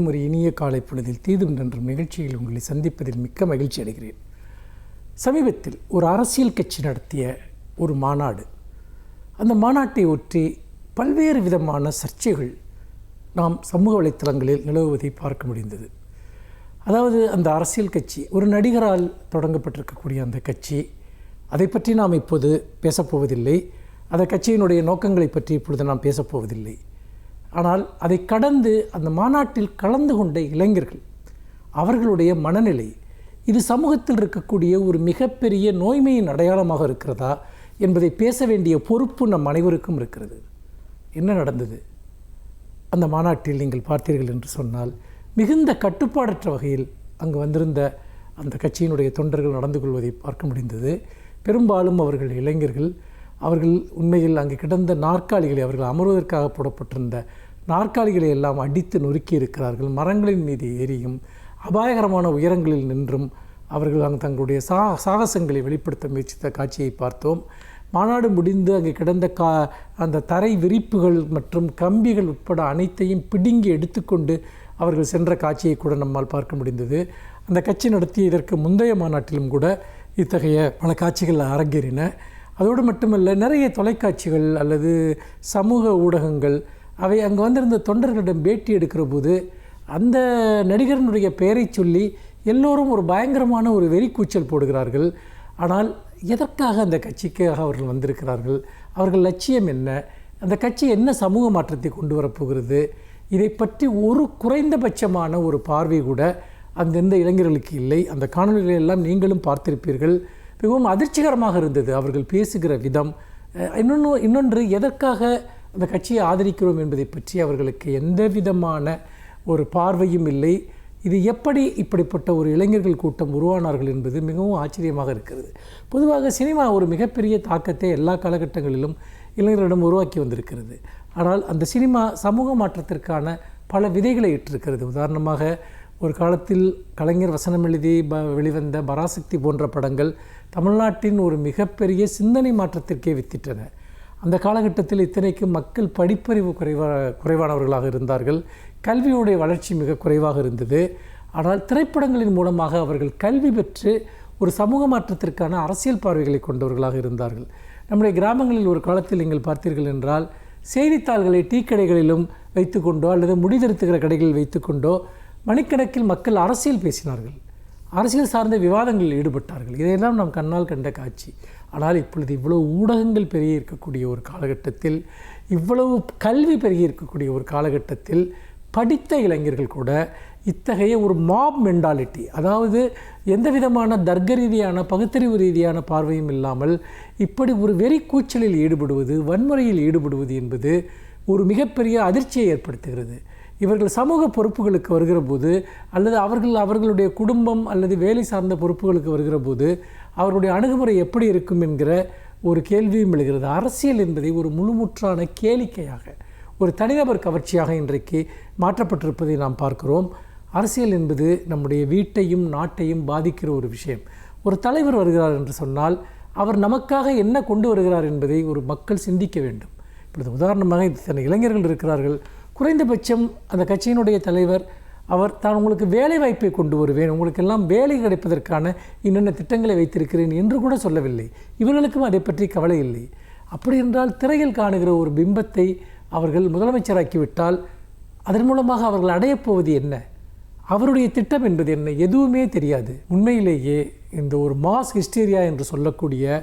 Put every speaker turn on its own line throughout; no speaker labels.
இன்னும் ஒரு இனிய காலை பொழுதில் தீதும் நன்றும் நிகழ்ச்சியில் உங்களை சந்திப்பதில் மிக்க மகிழ்ச்சி அடைகிறேன். சமீபத்தில் ஒரு அரசியல் கட்சி நடத்திய ஒரு மாநாடு, அந்த மாநாட்டை ஒற்றி பல்வேறு விதமான சர்ச்சைகள் நாம் சமூக வலைத்தளங்களில் நிலவுவதை பார்க்க முடிந்தது. அதாவது அந்த அரசியல் கட்சி ஒரு நடிகரால் தொடங்கப்பட்டிருக்கக்கூடிய அந்த கட்சி, அதை பற்றி நாம் இப்போது பேசப்போவதில்லை. அந்த கட்சியினுடைய நோக்கங்களை பற்றி இப்பொழுது நாம் பேசப்போவதில்லை. ஆனால் அதை கடந்து அந்த மாநாட்டில் கலந்து கொண்ட இளைஞர்கள், அவர்களுடைய மனநிலை, இது சமூகத்தில் இருக்கக்கூடிய ஒரு மிகப்பெரிய நோய்மையின் அடையாளமாக இருக்கிறதா என்பதை பேச வேண்டிய பொறுப்பு நம் அனைவருக்கும் இருக்கிறது. என்ன நடந்தது அந்த மாநாட்டில் நீங்கள் பார்த்தீர்கள் என்று சொன்னால், மிகுந்த கட்டுப்பாடற்ற வகையில் அங்கு வந்திருந்த அந்த கட்சியினுடைய தொண்டர்கள் நடந்து கொள்வதை பார்க்க முடிந்தது. பெரும்பாலும் அவர்கள் இளைஞர்கள். அவர்கள் உண்மையில் அங்கு கிடந்த நாற்காலிகளை, அவர்கள் அமர்வதற்காக போடப்பட்டிருந்த நாற்காலிகளை எல்லாம் அடித்து நொறுக்கி இருக்கிறார்கள். மரங்களின் மீது ஏறியும் அபாயகரமான உயரங்களில் நின்றும் அவர்கள் அங்கு தங்களுடைய சாகசங்களை வெளிப்படுத்த முயற்சித்த காட்சியை பார்த்தோம். மாநாடு முடிந்து அங்கே கிடந்த அந்த தரை விரிப்புகள் மற்றும் கம்பிகள் உட்பட அனைத்தையும் பிடுங்கி எடுத்துக்கொண்டு அவர்கள் சென்ற காட்சியை கூட நம்மால் பார்க்க முடிந்தது. அந்த கட்சி நடத்திய இதற்கு முந்தைய மாநாட்டிலும் கூட இத்தகைய பல காட்சிகள் அரங்கேறின. அதோடு மட்டுமல்ல, நிறைய தொலைக்காட்சிகள் அல்லது சமூக ஊடகங்கள் அவை அங்கே வந்திருந்த தொண்டர்களிடம் பேட்டி எடுக்கிற போது அந்த நடிகரனுடைய பெயரை சொல்லி எல்லோரும் ஒரு பயங்கரமான ஒரு வெறிக்கூச்சல் போடுகிறார்கள். ஆனால் எதற்காக அந்த கட்சிக்காக அவர்கள் வந்திருக்கிறார்கள், அவர்கள் லட்சியம் என்ன, அந்த கட்சி என்ன சமூக மாற்றத்தை கொண்டு வரப்போகிறது, இதை பற்றி ஒரு குறைந்தபட்சமான ஒரு பார்வை கூட அந்தந்த இளைஞர்களுக்கு இல்லை. அந்த காணொலிகளை எல்லாம் நீங்களும் பார்த்திருப்பீர்கள். மிகவும் அதிர்ச்சிகரமாக இருந்தது அவர்கள் பேசுகிற விதம். இன்னொன்று எதற்காக அந்த கட்சியை ஆதரிக்கிறோம் என்பதை பற்றி அவர்களுக்கு எந்த விதமான ஒரு பார்வையும் இல்லை. இது எப்படி இப்படிப்பட்ட ஒரு இளைஞர்கள் கூட்டம் உருவானார்கள் என்பது மிகவும் ஆச்சரியமாக இருக்கிறது. பொதுவாக சினிமா ஒரு மிகப்பெரிய தாக்கத்தை எல்லா காலகட்டங்களிலும் இளைஞர்களிடம் உருவாக்கி வந்திருக்கிறது. ஆனால் அந்த சினிமா சமூக மாற்றத்திற்கான பல விதைகளை இட்டிருக்கிறது. உதாரணமாக, ஒரு காலத்தில் கலைஞர் வசனம் எழுதி வெளிவந்த பராசக்தி போன்ற படங்கள் தமிழ்நாட்டின் ஒரு மிகப்பெரிய சிந்தனை மாற்றத்திற்கே வித்திட்டன. அந்த காலகட்டத்தில் இத்தனைக்கு மக்கள் படிப்பறிவு குறைவானவர்களாக இருந்தார்கள். கல்வியுடைய வளர்ச்சி மிக குறைவாக இருந்தது. ஆனால் திரைப்படங்களின் மூலமாக அவர்கள் கல்வி பெற்று ஒரு சமூக மாற்றத்திற்கான அரசியல் பார்வைகளை கொண்டவர்களாக இருந்தார்கள். நம்முடைய கிராமங்களில் ஒரு காலத்தில் நீங்கள் பார்த்தீர்கள் என்றால், செய்தித்தாள்களை டீ கடைகளிலும் வைத்துக்கொண்டோ அல்லது முடிதிருத்துகிற கடைகளில் வைத்துக்கொண்டோ மணிக்கணக்கில் மக்கள் அரசியல் பேசினார்கள், அரசியல் சார்ந்த விவாதங்களில் ஈடுபட்டார்கள். இதையெல்லாம் நாம் கண்ணால் கண்ட காட்சி. ஆனால் இப்பொழுது இவ்வளவு ஊடகங்கள் பெருகி இருக்கக்கூடிய ஒரு காலகட்டத்தில், இவ்வளவு கல்வி பெருகி இருக்கக்கூடிய ஒரு காலகட்டத்தில் படித்த இளைஞர்கள் கூட இத்தகைய ஒரு மாப் மென்டாலிட்டி, அதாவது எந்த விதமான தர்க்க ரீதியான பகுத்தறிவு ரீதியான பார்வையும் இல்லாமல் இப்படி ஒரு வெறி கூச்சலில் ஈடுபடுவது, வன்முறையில் ஈடுபடுவது என்பது ஒரு மிகப்பெரிய அதிர்ச்சியை ஏற்படுத்துகிறது. இவர்கள் சமூக பொறுப்புகளுக்கு வருகிற போது அல்லது அவர்களுடைய குடும்பம் அல்லது வேலை சார்ந்த பொறுப்புகளுக்கு வருகிற போது அவருடைய அணுகுமுறை எப்படி இருக்கும் என்கிற ஒரு கேள்வியும் எழுகிறது. அரசியல் என்பதை ஒரு முழுமுற்றான கேளிக்கையாக, ஒரு தனிநபர் கவர்ச்சியாக இன்றைக்கு மாற்றப்பட்டிருப்பதை நாம் பார்க்கிறோம். அரசியல் என்பது நம்முடைய வீட்டையும் நாட்டையும் பாதிக்கிற ஒரு விஷயம். ஒரு தலைவர் வருகிறார் என்று சொன்னால் அவர் நமக்காக என்ன கொண்டு வருகிறார் என்பதை ஒரு மக்கள் சிந்திக்க வேண்டும். இப்பொழுது உதாரணமாக இத்தனை இளைஞர்கள் இருக்கிறார்கள். குறைந்தபட்சம் அந்த கட்சியினுடைய தலைவர் அவர் தான் உங்களுக்கு வேலை வாய்ப்பை கொண்டு வருவேன், உங்களுக்கெல்லாம் வேலை கிடைப்பதற்கான இன்னென்ன திட்டங்களை வைத்திருக்கிறேன் என்று கூட சொல்லவில்லை. இவர்களுக்கும் அதை பற்றி கவலை இல்லை. அப்படி என்றால் திரையில் காணுகிற ஒரு பிம்பத்தை அவர்கள் முதலமைச்சராக்கிவிட்டால் அதன் மூலமாக அவர்கள் அடையப்போவது என்ன, அவருடைய திட்டம் என்பது என்ன, எதுவுமே தெரியாது. உண்மையிலேயே இந்த ஒரு மாஸ் ஹிஸ்டீரியா என்று சொல்லக்கூடிய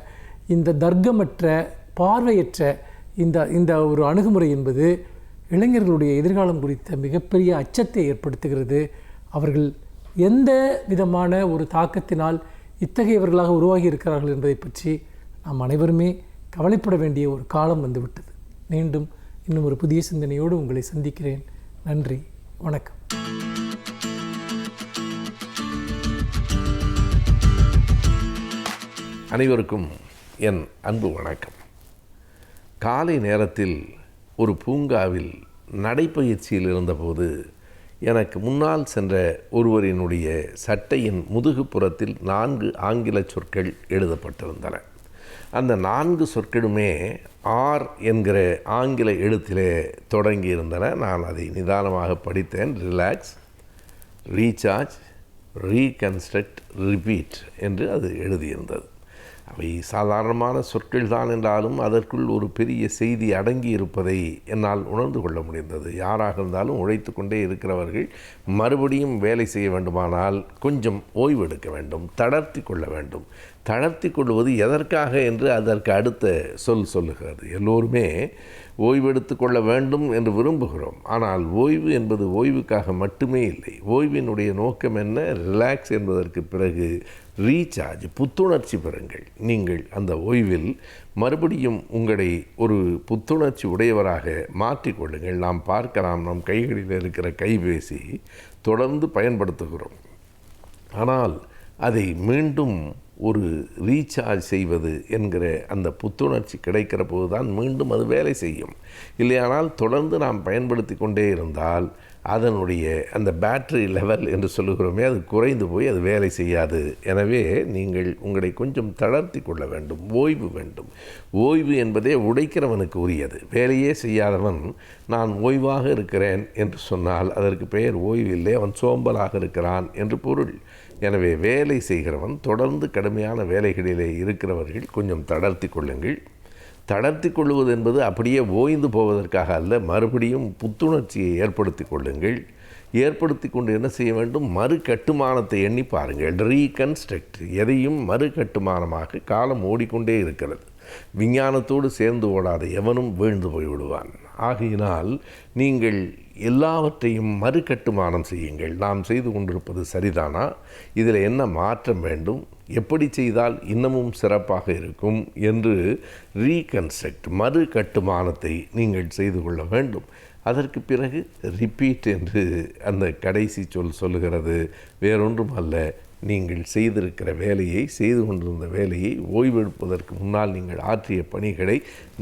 இந்த தர்க்கமற்ற பார்வையற்ற இந்த ஒரு அணுகுமுறை என்பது இளைஞர்களுடைய எதிர்காலம் குறித்த மிகப்பெரிய அச்சத்தை ஏற்படுத்துகிறது. அவர்கள் எந்த விதமான ஒரு தாக்கத்தினால் இத்தகையவர்களாக உருவாகி இருக்கிறார்கள் என்பதை பற்றி நாம் அனைவருமே கவலைப்பட வேண்டிய ஒரு காலம் வந்துவிட்டது. மீண்டும் இன்னும் ஒரு புதிய சிந்தனையோடு உங்களை சந்திக்கிறேன். நன்றி, வணக்கம்.
அனைவருக்கும் என் அன்பு வணக்கம். காலை நேரத்தில் ஒரு பூங்காவில் நடைப்பயிற்சியில் இருந்தபோது எனக்கு முன்னால் சென்ற ஒருவரினுடைய சட்டையின் முதுகுப்புறத்தில் 4 ஆங்கில சொற்கள் எழுதப்பட்டிருந்தன. அந்த 4 சொற்களுமே ஆர் என்கிற ஆங்கில எழுத்திலே தொடங்கியிருந்தன. நான் அதை நிதானமாக படித்தேன். ரிலாக்ஸ், ரீசார்ஜ், ரீகன்ஸ்ட்ரக்ட், ரிப்பீட் என்று அது எழுதியிருந்தது. அவை சாதாரணமான சொற்கள் தான் என்றாலும் அதற்குள் ஒரு பெரிய செய்தி அடங்கி இருப்பதை என்னால் உணர்ந்து கொள்ள முடிந்தது. யாராக இருந்தாலும் உழைத்து கொண்டே இருக்கிறவர்கள் மறுபடியும் வேலை செய்ய வேண்டுமானால் கொஞ்சம் ஓய்வெடுக்க வேண்டும், தளர்த்தி கொள்ள வேண்டும். தளர்த்தி கொள்வது எதற்காக என்று அதற்கு அடுத்த சொல்லுகிறது. எல்லோருமே ஓய்வெடுத்து கொள்ள வேண்டும் என்று விரும்புகிறோம். ஆனால் ஓய்வு என்பது ஓய்வுக்காக மட்டுமே இல்லை. ஓய்வினுடைய நோக்கம் என்ன? ரிலாக்ஸ் என்பதற்கு பிறகு ரீசார்ஜ், புத்துணர்ச்சி பெறுங்கள். நீங்கள் அந்த ஓய்வில் மறுபடியும் உங்களை ஒரு புத்துணர்ச்சி உடையவராக மாற்றிக்கொள்ளுங்கள். நாம் பார்க்கலாம், நம் கைகளில் இருக்கிற கைபேசி தொடர்ந்து பயன்படுத்துகிறோம். ஆனால் அதை மீண்டும் ஒரு ரீசார்ஜ் செய்வது என்கிற அந்த புத்துணர்ச்சி கிடைக்கிற போது தான் மீண்டும் அது வேலை செய்யும். இல்லையானால் தொடர்ந்து நாம் பயன்படுத்தி கொண்டே இருந்தால் அதனுடைய அந்த பேட்டரி லெவல் என்று சொல்லுகிறோமே, அது குறைந்து போய் அது வேலை செய்யாது. எனவே நீங்கள் உங்களை கொஞ்சம் தளர்த்தி கொள்ள வேண்டும், ஓய்வு வேண்டும். ஓய்வு என்பதே உழைக்கிறவனுக்கு உரியது. வேலையே செய்யாதவன் நான் ஓய்வாக இருக்கிறேன் என்று சொன்னால் அதற்கு பெயர் ஓய்வு இல்லை, அவன் சோம்பலாக இருக்கிறான் என்று பொருள். எனவே வேலை செய்கிறவன், தொடர்ந்து கடுமையான வேலைகளிலே இருக்கிறவர்கள் கொஞ்சம் தளர்த்தி கொள்ளுங்கள். தளர்த்தி கொள்வது என்பது அப்படியே ஓய்ந்து போவதற்காக அல்ல, மறுபடியும் புத்துணர்ச்சியை ஏற்படுத்தி கொள்ளுங்கள். ஏற்படுத்தி கொண்டு என்ன செய்ய வேண்டும்? மறு கட்டுமானத்தை எண்ணி பாருங்கள். ரீகன்ஸ்ட்ரக்ட், எதையும் மறு கட்டுமானமாக. காலம் ஓடிக்கொண்டே இருக்கிறது. விஞ்ஞானத்தோடு சேர்ந்து ஓடாத எவனும் வீழ்ந்து போய்விடுவான். ஆகையினால் நீங்கள் எல்லாவற்றையும் மறு கட்டுமானம் செய்யுங்கள். நாம் செய்து கொண்டிருப்பது சரிதானா? இதில் என்ன மாற்றம் வேண்டும்? எப்படி செய்தால் இன்னமும் சிறப்பாக இருக்கும் என்று ரீகன்ஸ்ட்ரக்ட், மறு கட்டுமானத்தை நீங்கள் செய்து கொள்ள வேண்டும். அதற்கு பிறகு ரிப்பீட் என்று அந்த கடைசி சொல்லுகிறது. வேறொன்றும் அல்ல, நீங்கள் செய்திருக்கிற வேலையை, செய்து கொண்டிருந்த வேலையை, ஓய்வெடுப்பதற்கு முன்னால் நீங்கள் ஆற்றிய பணிகளை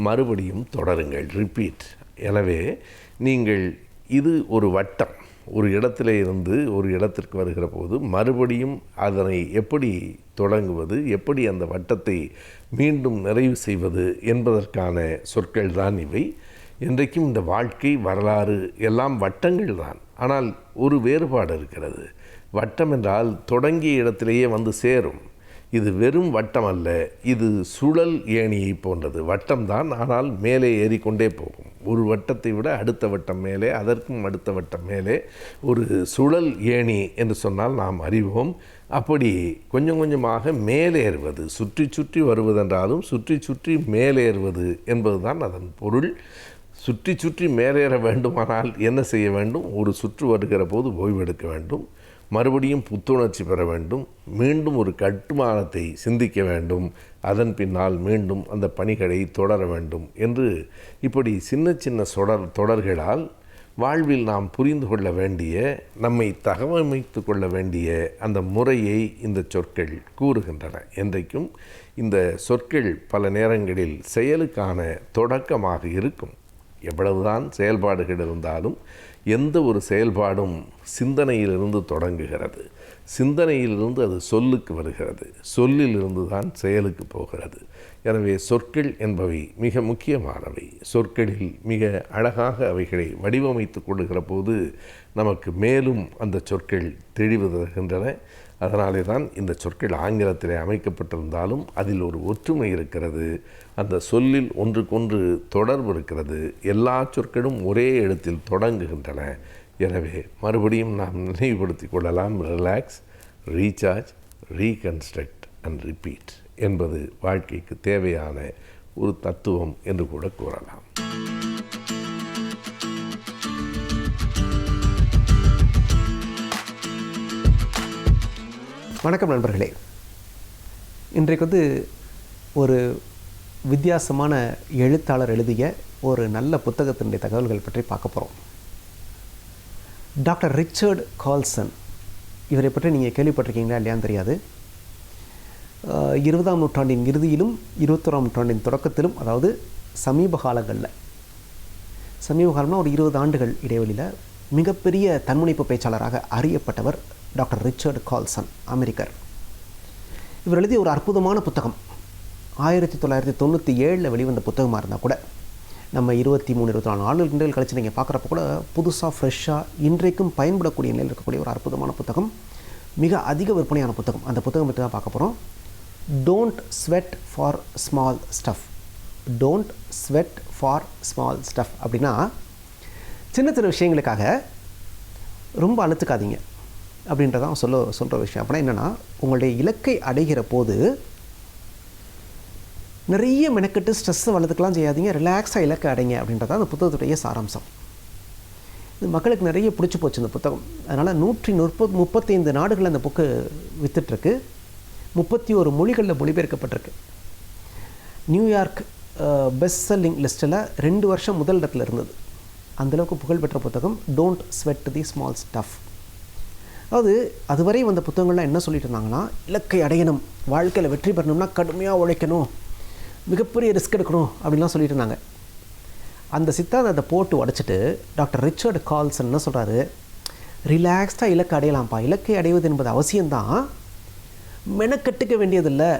மறுபடியும் தொடருங்கள். ரிப்பீட். எனவே நீங்கள் இது ஒரு வட்டம். ஒரு இடத்துல இருந்து ஒரு இடத்திற்கு வருகிற போது மறுபடியும் அதனை எப்படி தொடங்குவது, எப்படி அந்த வட்டத்தை மீண்டும் நிறைவு செய்வது என்பதற்கான சொற்கள் தான் இவை. இன்றைக்கும் இந்த வாழ்க்கை, வரலாறு எல்லாம் வட்டங்கள் தான். ஆனால் ஒரு வேறுபாடு இருக்கிறது. வட்டம் என்றால் தொடங்கிய இடத்திலேயே வந்து சேரும். இது வெறும் வட்டம் அல்ல, இது சுழல் ஏணியை போன்றது. வட்டம்தான், ஆனால் மேலே ஏறிக்கொண்டே போகும். ஒரு வட்டத்தை விட அடுத்த வட்டம் மேலே, அதற்கும் அடுத்த வட்டம் மேலே. ஒரு சுழல் ஏணி என்று சொன்னால் நாம் அறிவோம். அப்படி கொஞ்சம் கொஞ்சமாக மேலேறுவது, சுற்றி சுற்றி வருவதென்றாலும் சுற்றி சுற்றி மேலேறுவது என்பதுதான் அதன் பொருள். சுற்றி சுற்றி மேலேற வேண்டுமானால் என்ன செய்ய வேண்டும்? ஒரு சுற்று வருகிற போது ஓய்வெடுக்க வேண்டும், மறுபடியும் புத்துணர்ச்சி பெற வேண்டும், மீண்டும் ஒரு கட்டுமானத்தை சிந்திக்க வேண்டும், அதன் பின்னால் மீண்டும் அந்த பணிகளை தொடர வேண்டும் என்று இப்படி சின்ன சின்ன தொடர்களால் வாழ்வில் நாம் புரிந்து கொள்ள வேண்டிய, நம்மை தகவமைத்து கொள்ள வேண்டிய அந்த முறையை இந்த சொற்கள் கூறுகின்றன. என்றைக்கும் இந்த சொற்கள் பல நேரங்களில் செயலுக்கான தொடக்கமாக இருக்கும். எவ்வளவுதான் செயல்பாடுகள் இருந்தாலும் எந்த ஒரு செயல்பாடும் சிந்தனையிலிருந்து தொடங்குகிறது. சிந்தனையிலிருந்து அது சொல்லுக்கு வருகிறது. சொல்லிலிருந்து தான் செயலுக்கு போகிறது. எனவே சொற்கள் என்பவை மிக முக்கியமானவை. சொற்களில் மிக அழகாக அவைகளை வடிவமைத்து கொள்ளுகிற போது நமக்கு மேலும் அந்த சொற்கள் தெளிவு தருகின்றன. அதனாலே தான் இந்த சொற்கள் ஆங்கிலத்திலே அமைக்கப்பட்டிருந்தாலும் அதில் ஒரு ஒற்றுமை இருக்கிறது. அந்த சொல்லில் ஒன்றுக்கொன்று தொடர்பு இருக்கிறது. எல்லா சொற்களும் ஒரே எழுத்தில் தொடங்குகின்றன. எனவே மறுபடியும் நாம் நினைவுபடுத்தி கொள்ளலாம். Relax, recharge, reconstruct and repeat என்பது வாழ்க்கைக்கு தேவையான ஒரு தத்துவம் என்று கூட கூறலாம்.
வணக்கம் நண்பர்களே. இன்றைக்கு ஒரு வித்தியாசமான எழுத்தாளர் எழுதிய ஒரு நல்ல புத்தகத்தினுடைய தகவல்கள் பற்றி பார்க்க போகிறோம். டாக்டர் ரிச்சர்ட் கால்சன், இவரை பற்றி நீங்கள் கேள்விப்பட்டிருக்கீங்களா இல்லையான்னு தெரியாது. 20ஆம் நூற்றாண்டின் இறுதியிலும் 21ஆம் நூற்றாண்டின் தொடக்கத்திலும், அதாவது சமீப காலங்களில், சமீப காலம்னா ஒரு 20 ஆண்டுகள் இடைவெளியில் மிகப்பெரிய தன்முனைப்பு பேச்சாளராக அறியப்பட்டவர் டாக்டர் ரிச்சர்ட் கால்சன், அமெரிக்கர். இவர் எழுதிய ஒரு அற்புதமான புத்தகம் 1997 வெளிவந்த புத்தகமாக இருந்தால் கூட நம்ம 23-24 ஆண்டுகள் கழிச்சு நீங்கள் பார்க்குறப்ப கூட புதுசாக ஃப்ரெஷ்ஷாக இன்றைக்கும் பயன்படக்கூடிய நிலையில் இருக்கக்கூடிய ஒரு அற்புதமான புத்தகம், மிக அதிக விற்பனையான புத்தகம். அந்த புத்தகம் பற்றி தான் பார்க்க போகிறோம். Don't sweat for small stuff. Don't sweat for small stuff அப்படின்னா சின்ன சின்ன விஷயங்களுக்காக ரொம்ப அழுத்துக்காதீங்க அப்படின்றதான் சொல்கிற விஷயம். அப்படின்னா என்னென்னா, உங்களுடைய இலக்கை அடைகிற போது நிறைய மெனக்கெட்டு ஸ்ட்ரெஸ்ஸை வளர்த்துக்கலாம் செய்யாதீங்க, ரிலாக்ஸாக இலக்கை அடைங்க அப்படின்றதான் அந்த புத்தகத்துடைய சாராம்சம். இது மக்களுக்கு நிறைய பிடிச்சி போச்சு இந்த புத்தகம். அதனால் 135 நாடுகளில் அந்த புக்கு விற்றுட்ருக்கு. 31 மொழிகளில் மொழிபெயர்க்கப்பட்டிருக்கு. நியூயார்க் பெஸ்ட் செல்லிங் லிஸ்ட்டில் 2 வருஷம் முதல் இடத்துல இருந்தது. அந்தளவுக்கு புகழ்பெற்ற புத்தகம் don't sweat the small stuff. அதாவது அதுவரை வந்த புத்தகங்கள்லாம் என்ன சொல்லிட்டு இருந்தாங்கன்னா, இலக்கை அடையணும், வாழ்க்கையில் வெற்றி பெறணும்னா கடுமையாக உழைக்கணும், மிகப்பெரிய ரிஸ்க் எடுக்கணும் அப்படின்லாம் சொல்லிட்டு இருந்தாங்க. அந்த சித்தாந்தத்தை போட்டு உடச்சிட்டு டாக்டர் ரிச்சர்ட் கால்சன் என்ன சொல்கிறாரு, ரிலாக்ஸ்டாக இலக்கை அடையலாம்ப்பா, இலக்கை அடைவது என்பது அவசியம்தான், மெனக்கட்டுக்க வேண்டியதில்லை,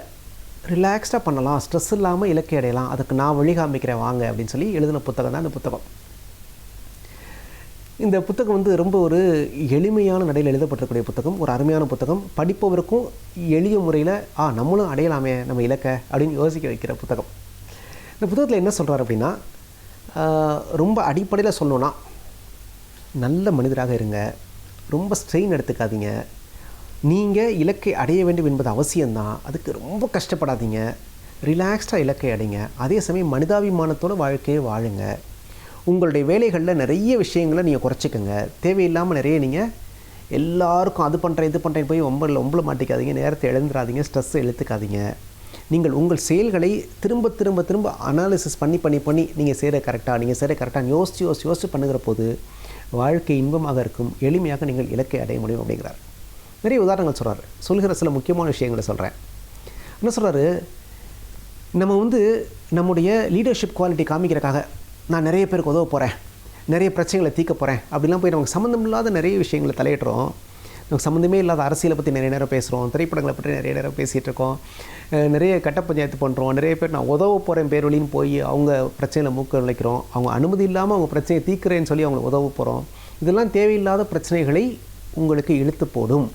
ரிலாக்ஸ்டாக பண்ணலாம், ஸ்ட்ரெஸ் இல்லாமல் இலக்கை அடையலாம், அதுக்கு நான் வழி காமிக்கிறேன் வாங்க அப்படின்னு சொல்லி எழுதின புத்தகம் தான் இந்த புத்தகம். இந்த புத்தகம் ரொம்ப ஒரு எளிமையான நடையில் எழுதப்பட்டிருக்கக்கூடிய புத்தகம், ஒரு அருமையான புத்தகம், படிப்பவருக்கும் எளிய முறையில் நம்மளும் அடையலாமே நம்ம இலக்கை அப்படின்னு யோசிக்க வைக்கிற புத்தகம். இந்த புத்தகத்தில் என்ன சொல்கிறார் அப்படின்னா, ரொம்ப அடிப்படையில் சொல்லணுன்னா, நல்ல மனிதராக இருங்க, ரொம்ப ஸ்ட்ரெயின் எடுத்துக்காதீங்க, நீங்கள் இலக்கை அடைய வேண்டும் என்பது அவசியம்தான், அதுக்கு ரொம்ப கஷ்டப்படாதீங்க, ரிலாக்ஸ்டாக இலக்கை அடைங்க, அதே சமயம் மனிதாபிமானத்தோட வாழ்க்கையை வாழுங்க, உங்களுடைய வேலைகளில் நிறைய விஷயங்களை நீங்கள் குறைச்சிக்கோங்க, தேவையில்லாமல் நிறைய நீங்கள் எல்லாருக்கும் அது பண்ணுறேன் இது பண்ணுறேன் போய் ஒம்பளை மாட்டிக்காதீங்க, நேரத்தை இழந்துடாதீங்க, ஸ்ட்ரெஸ்ஸை இழுத்துக்காதீங்க, நீங்கள் உங்கள் செயல்களை திரும்ப திரும்ப திரும்ப அனாலிசிஸ் பண்ணி நீங்கள் செய்கிற கரெக்டாக யோசிச்சு பண்ணுகிற போது வாழ்க்கை இன்பமாக இருக்கும், எளிமையாக நீங்கள் இலக்கை அடைய முடியும் அப்படிங்கிறார். நிறைய உதாரணங்கள் சொல்கிற சில முக்கியமான விஷயங்களை சொல்கிறேன். என்ன சொல்கிறாரு, நம்ம நம்முடைய லீடர்ஷிப் குவாலிட்டி காமிக்கிறக்காக நான் நிறைய பேருக்கு உதவ போகிறேன், நிறைய பிரச்சனைகளை தீர்க்க போகிறேன் அப்படிலாம் போய் நமக்கு சம்மந்தம் இல்லாத நிறைய விஷயங்களை தலையிடுறோம். நமக்கு சம்மந்தமே இல்லாத அரசியலை பற்றி நிறைய நேரம் பேசுகிறோம், திரைப்படங்களை பற்றி நிறைய நேரம் பேசிகிட்டு இருக்கோம், நிறைய கட்ட பஞ்சாயத்து பண்ணுறோம், நிறைய பேர் நான் உதவ போகிறேன் பேர் வழின்னு போய் அவங்க பிரச்சனையில் மூக்க நினைக்கிறோம், அவங்க அனுமதி இல்லாமல் அவங்க பிரச்சனையை தீர்க்கிறேன்னு சொல்லி அவங்களை உதவ போகிறோம். இதெல்லாம் தேவையில்லாத பிரச்சனைகளை உங்களுக்கு இழுத்து போடும்,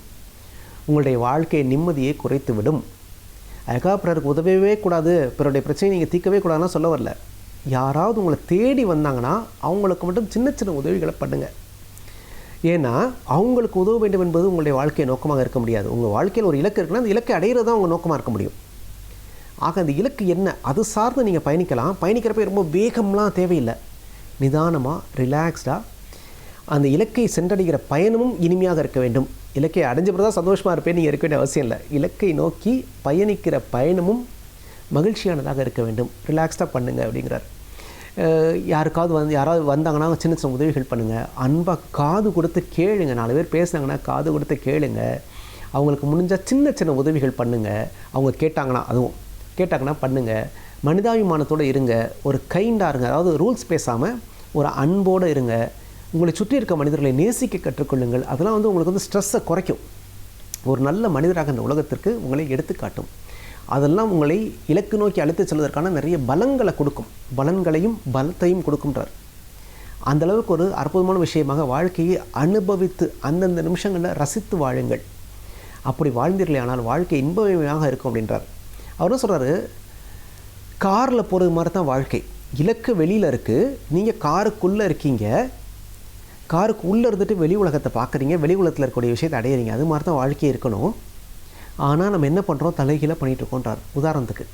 உங்களுடைய வாழ்க்கையை நிம்மதியை குறைத்து விடும். அதுக்காக பிறருக்கு உதவவே கூடாது, பிறருடைய பிரச்சனையை நீங்கள் தீர்க்கவே கூடாதுன்னா சொல்ல வரல. யாராவது உங்களை தேடி வந்தாங்கன்னா அவங்களுக்கு மட்டும் சின்ன சின்ன உதவிகளை பண்ணுங்கள். ஏன்னா அவங்களுக்கு உதவ வேண்டும் என்பது உங்களுடைய வாழ்க்கை நோக்கமாக இருக்க முடியாது. உங்கள் வாழ்க்கையில் ஒரு இலக்கு இருக்குன்னா அந்த இலக்கை அடையிறது தான் உங்கள் நோக்கமாக இருக்க முடியும். ஆக அந்த இலக்கு என்ன, அது சார்ந்து நீங்கள் பயணிக்கலாம். பயணிக்கிறப்ப ரொம்ப வேகம்லாம் தேவையில்லை, நிதானமாக ரிலாக்ஸ்டாக அந்த இலக்கை சென்றடைகிற பயணமும் இனிமையாக இருக்க வேண்டும். இலக்கை அடைஞ்ச பிறகு தான் சந்தோஷமாக இருப்பேன் நீங்கள் இருக்க வேண்டிய அவசியம் இல்லை. இலக்கை நோக்கி பயணிக்கிற பயணமும் மகிழ்ச்சியானதாக இருக்க வேண்டும், ரிலாக்ஸ்டாக பண்ணுங்கள் அப்படிங்கிறார். யாராவது வந்தாங்கன்னா சின்ன சின்ன உதவிகள் பண்ணுங்கள், அன்பாக காது கொடுத்து கேளுங்க, 4 பேர் பேசுனாங்கன்னா காது கொடுத்து கேளுங்க, அவங்களுக்கு முடிஞ்சால் சின்ன சின்ன உதவிகள் பண்ணுங்கள், அவங்க கேட்டாங்கன்னா பண்ணுங்கள், மனிதாபிமானத்தோடு இருங்க, ஒரு கைண்டாக இருங்க, அதாவது ரூல்ஸ் பேசாமல் ஒரு அன்போடு இருங்க, உங்களை சுற்றி இருக்க மனிதர்களை நேசிக்க கற்றுக்கொள்ளுங்கள். அதெல்லாம் உங்களுக்கு ஸ்ட்ரெஸ்ஸை குறைக்கும், ஒரு நல்ல மனிதராக இந்த உலகத்திற்கு உங்களை எடுத்துக்காட்டும். அதெல்லாம் உங்களை இலக்கு நோக்கி அழைத்து செல்வதற்கான நிறைய பலங்களை கொடுக்கும், பலன்களையும் பலத்தையும் கொடுக்கும்ன்றார். அந்தளவுக்கு ஒரு அற்புதமான விஷயமாக வாழ்க்கையை அனுபவித்து அந்தந்த நிமிஷங்களில் ரசித்து வாழுங்கள். அப்படி வாழ்ந்தீர்களே ஆனால் வாழ்க்கை இன்பமயமாக இருக்கும் அப்படின்றார். அவர் என்ன சொல்கிறாரு, காரில் போகிறது மாதிரி தான் வாழ்க்கை. இலக்கு வெளியில் இருக்குது, நீங்கள் காருக்குள்ளே இருக்கீங்க, காருக்கு உள்ளே இருந்துட்டு வெளி உலகத்தை பார்க்குறீங்க, வெளி உலகத்தில் இருக்கக்கூடிய விஷயத்தை அடையிறீங்க. அது மாதிரி தான் வாழ்க்கையே இருக்கணும். ஆனால் நம்ம என்ன பண்ணுறோம், தலைகீழாக பண்ணிகிட்ருக்கோன்றார். உதாரணத்துக்கு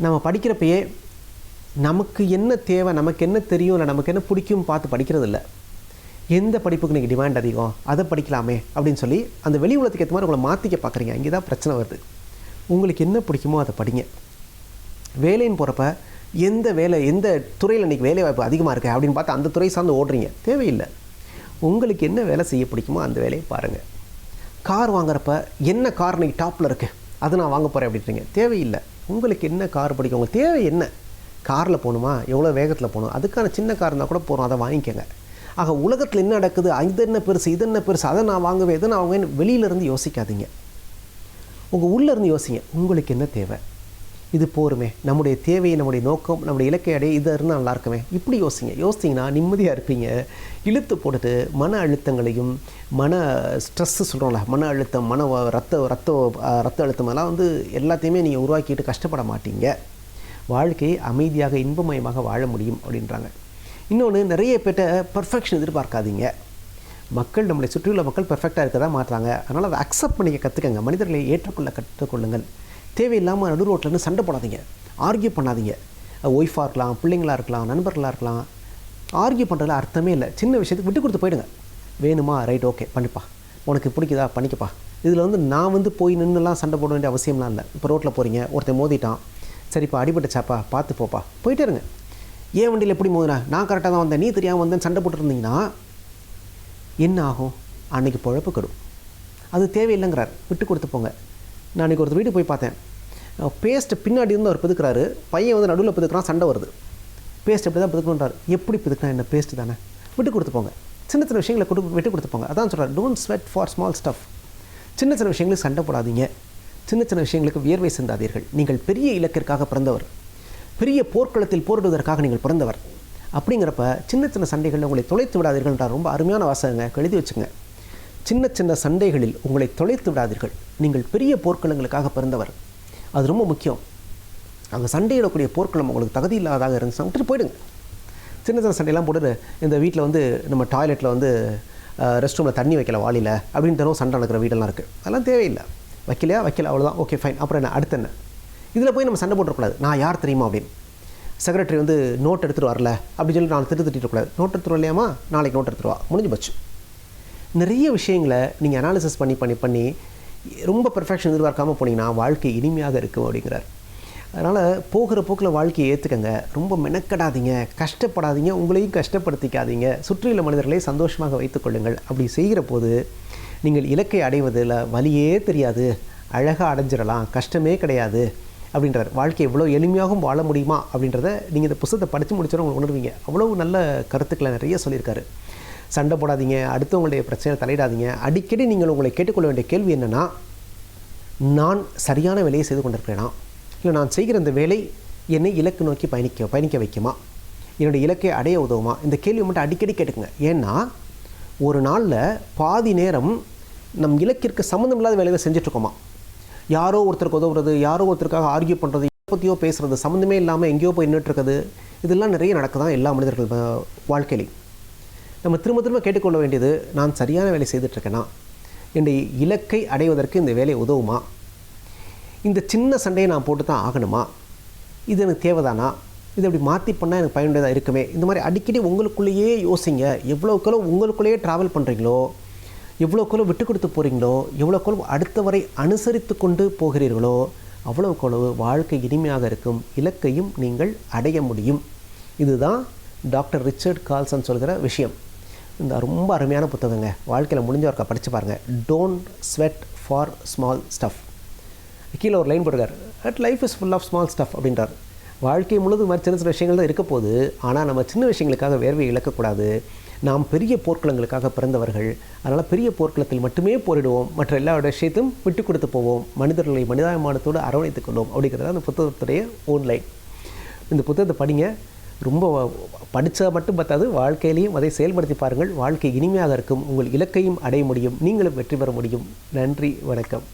நம்ம படிக்கிறப்பயே நமக்கு என்ன தேவை, நமக்கு என்ன தெரியும், இல்லை நமக்கு என்ன பிடிக்கும் பார்த்து படிக்கிறது இல்லை. எந்த படிப்புக்கு நீங்கள் டிமாண்ட் அதிகம் அதை படிக்கலாமே அப்படின்னு சொல்லி அந்த வெளி உலகத்துக்கு ஏற்ற மாதிரி உங்களை மாற்றிக்க பார்க்குறீங்க. இங்கே தான் பிரச்சனை வருது. உங்களுக்கு என்ன பிடிக்குமோ அதை படிங்க. வேலைன்னு போகிறப்ப எந்த துறையில் இன்றைக்கி வேலை வாய்ப்பு அதிகமாக இருக்குது அப்படின்னு பார்த்து அந்த துறை சார்ந்து ஓடுறீங்க, தேவையில்லை. உங்களுக்கு என்ன வேலை செய்ய பிடிக்குமோ அந்த வேலையை பாருங்கள். கார் வாங்குறப்ப என்ன கார் இன்றைக்கி டாப்பில் இருக்குது அது நான் வாங்க போகிறேன் அப்படின்றீங்க, தேவையில்லை. உங்களுக்கு என்ன கார் பிடிக்கும், உங்களுக்கு தேவை என்ன, காரில் போகணுமா, எவ்வளோ வேகத்தில் போகணும், அதுக்கான சின்ன கார் இருந்தால் கூட போகிறோம், அதை வாங்கிக்கோங்க. ஆக உலகத்தில் என்ன நடக்குது, இது என்ன பெருசு அதை நான் வாங்குவேன், இதை நான் வாங்குவேன் வெளியிலேருந்து யோசிக்காதீங்க. உங்கள் உள்ளேருந்து யோசிங்க, உங்களுக்கு என்ன தேவை, இது போருமே, நம்முடைய தேவை, நம்முடைய நோக்கம், நம்முடைய இலக்கை அடைய இது இருந்தால் நல்லா இருக்குமே, இப்படி யோசிச்சிங்கன்னா நிம்மதியாக இருப்பீங்க. இழுத்து போட்டுட்டு மன அழுத்தங்களையும் ஸ்ட்ரெஸ்ஸு சொல்கிறோம்ல, மன அழுத்தம், ரத்த அழுத்தம் எல்லாம் எல்லாத்தையுமே நீங்கள் உருவாக்கிட்டு கஷ்டப்பட மாட்டீங்க. வாழ்க்கையை அமைதியாக இன்பமயமாக வாழ முடியும் அப்படின்றாங்க. இன்னொன்று, நிறைய பேர்ட்ட பர்ஃபெக்ஷன் எதிர்பார்க்காதீங்க. மக்கள், நம்மளை சுற்றியுள்ள மக்கள் பெர்ஃபெக்டாக இருக்க தான் மாட்டுறாங்க. அதனால் அதை அக்செப்ட் பண்ணிக்க கற்றுக்கங்க. மனிதர்களை ஏற்றுக்கொள்ள கற்றுக்கொள்ளுங்கள். தேவையில்லாமல் நடு ரோட்டில் சண்டை போடாதீங்க, ஆர்கியூ பண்ணாதீங்க. ஒய்ஃபாக இருக்கலாம், பிள்ளைங்களாக இருக்கலாம், நண்பர்களாக இருக்கலாம். ஆர்கியூ பண்ணுறதுல அர்த்தமே இல்லை. சின்ன விஷயத்துக்கு விட்டு கொடுத்து போயிடுங்க. வேணுமா, ரைட், ஓகே, பண்ணிப்பா, உனக்கு பிடிக்குதா, பண்ணிக்கப்பா. இதில் நான் போய் நின்றுலாம் சண்டை போட வேண்டிய அவசியம்லாம் இல்லை. இப்போ ரோட்டில் போகிறீங்க, ஒருத்தன் மோதிட்டான், சரிப்பா, அடிபட்டுச்சாப்பா, பார்த்து போப்பா, போயிட்டே இருங்க. ஏன் வண்டியில் எப்படி மோதினா, நான் கரெக்டாக தான் வந்தேன், நீ தெரியாமல் வந்தேன், சண்டை போட்டுருந்தீங்கன்னா என்ன ஆகும்? அன்றைக்கி பொழப்பு கெடும். அது தேவையில்லைங்கிறார். விட்டு கொடுத்து போங்க. நான் அன்றைக்கி ஒருத்தர் வீட்டுக்கு போய் பார்த்தேன். பேஸ்ட்டு பின்னாடி இருந்து அவர் பிதுக்கிறாரு, பையன் நடுவில் பிதுக்கிறான், சண்டை வருது. பேஸ்ட் எப்படி தான் பிதுக்கணுன்றார். எப்படி பிதுக்கினா என்ன, பேஸ்ட்டு தானே, விட்டு கொடுத்து போங்க. சின்ன சின்ன விஷயங்களை விட்டு கொடுத்து போங்க. அதான் சொல்கிறார், don't sweat for small stuff. சின்ன சின்ன விஷயங்களுக்கு சண்டை போடாதீங்க, சின்ன சின்ன விஷயங்களுக்கு வியர்வை சிந்தாதீர்கள். நீங்கள் பெரிய இலக்கிற்காக பிறந்தவர், பெரிய போர்க்களத்தில் போரிடுவதற்காக நீங்கள் பிறந்தவர். அப்படிங்கிறப்ப சின்ன சின்ன சண்டைகளில் உங்களை தொலைத்து விடாதீர்கள்ன்றார். ரொம்ப அருமையான வாசகங்க, எழுதி வச்சுங்க. சின்ன சின்ன சண்டைகளில் உங்களை தொலைத்து விடாதீர்கள். நீங்கள் பெரிய போர்க்களங்களுக்காக பிறந்தவர். அது ரொம்ப முக்கியம். அங்கே சண்டையிடக்கூடிய போர்க்களம் உங்களுக்கு தகுதி இல்லாததாக இருந்துச்சுன்னா விட்டுட்டு போயிடுங்க. சின்ன சின்ன சண்டையெல்லாம் போட்டு இந்த வீட்டில் நம்ம டாய்லெட்டில் ரெஸ்ட் ரூமில் தண்ணி வைக்கல வாளியில் அப்படின்னு தரும் சண்டை நடக்கிற வீடெல்லாம் இருக்குது. அதெல்லாம் தேவையில்லை. வைக்கல அவ்வளோதான், ஓகே ஃபைன், அப்புறம் என்ன, அடுத்து என்ன? இதில் போய் நம்ம சண்டை போட்டுறக்கூடாது. நான் யார் தெரியுமா அப்படின்னு. செக்ரட்டரி நோட் எடுத்துகிட்டு வரல அப்படின்னு சொல்லி நான் திட்டக்கூடாது. நோட் எடுத்துகிட்டு வரலையாமா, நாளைக்கு நோட் எடுத்துகிட்டு வா, முடிஞ்சு போச்சு. நிறைய விஷயங்களை நீங்கள் அனாலிசிஸ் பண்ணி ரொம்ப பெர்ஃபெக்ஷன் எதிர்பார்க்காமல் போனீங்கன்னா வாழ்க்கை இனிமையாக இருக்கும் அப்படிங்கிறார். அதனால் போகிற போக்கில் வாழ்க்கையை ஏற்றுக்கங்க. ரொம்ப மெனக்கடாதீங்க, கஷ்டப்படாதீங்க, உங்களையும் கஷ்டப்படுத்திக்காதீங்க. சுற்றியுள்ள மனிதர்களை சந்தோஷமாக வைத்துக்கொள்ளுங்கள். அப்படி செய்கிற போது நீங்கள் இலக்கை அடைவதில் வலியே தெரியாது, அழகாக அடைஞ்சிடலாம், கஷ்டமே கிடையாது அப்படின்றார். வாழ்க்கை எவ்வளோ எளிமையாகவும் வாழ முடியுமா அப்படின்றத நீங்கள் இந்த புத்தகத்தை படித்து முடிச்சோட உங்களுக்கு உணர்வீங்க. அவ்வளோ நல்ல கருத்துக்களை நிறைய சொல்லியிருக்காரு. சண்டை போடாதீங்க, அடுத்தவங்களுடைய பிரச்சனை தலையிடாதீங்க. அடிக்கடி நீங்கள் உங்களை கேட்டுக்கொள்ள வேண்டிய கேள்வி என்னென்னா, நான் சரியான வேலையை செய்து கொண்டிருக்கிறேனா, இல்லை நான் செய்கிற இந்த வேலை என்னை இலக்கு நோக்கி பயணிக்க வைக்குமா, என்னுடைய இலக்கை அடைய உதவுமா? இந்த கேள்வி மட்டும் அடிக்கடி கேட்டுக்குங்க. ஏன்னா ஒரு நாளில் பாதி நேரம் நம் இலக்கிற்கு சம்மந்தம் இல்லாத வேலையை செஞ்சிட்ருக்கோமா. யாரோ ஒருத்தருக்கு உதவுறது, யாரோ ஒருத்தருக்காக ஆர்கியூ பண்ணுறது, பற்றியோ பேசுகிறது, சம்மந்தமே இல்லாமல் எங்கேயோ போய் நின்றுட்டுருக்குது. இதெல்லாம் நிறைய நடக்குதான் எல்லா மனிதர்கள் வாழ்க்கையிலையும். நம்ம திரும்ப கேட்டுக்கொள்ள வேண்டியது, நான் சரியான வேலை செய்துட்ருக்கேனா, என்னுடைய இலக்கை அடைவதற்கு இந்த வேலை உதவுமா, இந்த சின்ன சண்டையை நான் போட்டு தான் ஆகணுமா, இது எனக்கு தேவைதானா, இது அப்படி மாற்றி பண்ணால் எனக்கு பயனுள்ளதாக இருக்குமே. இந்த மாதிரி அடிக்கடி உங்களுக்குள்ளேயே யோசிங்க. எவ்வளோக்களோ உங்களுக்குள்ளேயே ட்ராவல் பண்ணுறீங்களோ, எவ்வளோக்களோ விட்டு கொடுத்து போகிறீங்களோ, எவ்வளோக்களோ அடுத்தவரை அனுசரித்து கொண்டு போகிறீர்களோ, அவ்வளோக்களவு வாழ்க்கை இனிமையாக இருக்கும், இலக்கையும் நீங்கள் அடைய முடியும். இதுதான் டாக்டர் ரிச்சர்ட் கால்சன் சொல்கிற விஷயம். இந்த ரொம்ப அருமையான புத்தகங்க. வாழ்க்கையில் முடிஞ்சவர்க்கா படித்து பாருங்கள். Don't sweat for small stuff. கீழே ஒரு லைன் போட்டுருக்கார், at life is full of small stuff அப்படின்றார். வாழ்க்கை முழுது மாதிரி சின்ன சின்ன விஷயங்கள் தான் இருக்க போகுது. ஆனால் நம்ம சின்ன விஷயங்களுக்காக வேர்வை இழக்கக்கூடாது. நாம் பெரிய போர்க்களங்களுக்காக பிறந்தவர்கள். அதனால் பெரிய போர்க்களத்தில் மட்டுமே போரிடுவோம், மற்ற எல்லா விஷயத்தையும் விட்டு கொடுத்து போவோம், மனிதர்களை மனிதாபிமானத்தோடு அரவணைத்துக் கொள்வோம் அப்படிங்கிறத அந்த புத்தகத்துடைய ஓன்லைன். இந்த புத்தகத்தை படிங்க. ரொம்ப படித்தா மட்டும் பார்த்தாது, வாழ்க்கையிலையும் அதை செயல்படுத்தி பாருங்கள். வாழ்க்கை இனிமையாக இருக்கும், உங்கள் இலக்கையும் அடைய முடியும், நீங்களும் வெற்றி பெற முடியும். நன்றி, வணக்கம்.